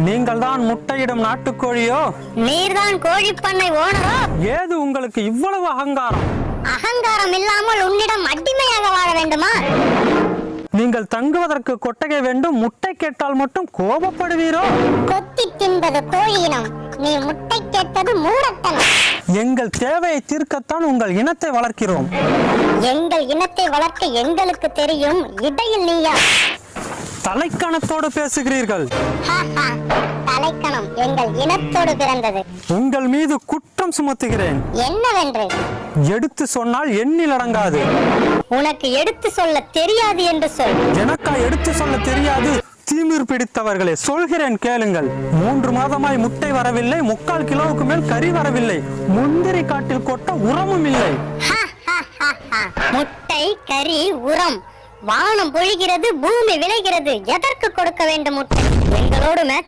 நீங்கள் தான் முட்டையிடும் நாட்டுக்கோழியோ? நீர்தான் கோழி பண்ணை ஓனரோ? ஏது உங்களுக்கு இவ்வளவு அகங்காரம்? அகங்காரம் இல்லாமல் உன்னிடம் அடிமையாக வாழ வேண்டுமா? நீங்கள் தங்குவதற்கு கொட்டகை வேண்டும், முட்டை கேட்டால் மட்டும் கோபப்படுவீரோ? கொத்தி தின்பது கோழியினம், நீ முட்டை கேட்டது மூடத்தனம். எங்கள் தேவையை தீர்க்கத்தான் உங்கள் இனத்தை வளர்க்கிறோம். எங்கள் இனத்தை வளர்க்க எங்களுக்கு தெரியும், இடையில் நீயா? தலைக்கணத்தோடு பேசுகிறீர்கள். தலைக்கணம் எங்கள் இனத்தோடு பிறந்தது. உங்கள் மீது குற்றம் சுமத்துகிறேன். என்னவென்று? எடுத்து சொன்னால் எண்ணில் அடங்காது. உனக்கு எடுத்து சொல்ல தெரியாது என்று சொல். எனக்கா எடுத்து சொல்ல தெரியாது? தீமிர் பிடித்தவர்களே, சொல்கிறேன் கேளுங்கள். 3 மாதமாய் முட்டை வரவில்லை, 3/4 கிலோவுக்கு மேல் கறி வரவில்லை, முந்திரி காட்டில் கொட்ட உரமும் இல்லை. முட்டை, கறி, உரம், வானம் பொழிகிறது, பூமி விளைகிறது, எதற்கு கொடுக்க வேண்டும் முட்டை? எங்களோடு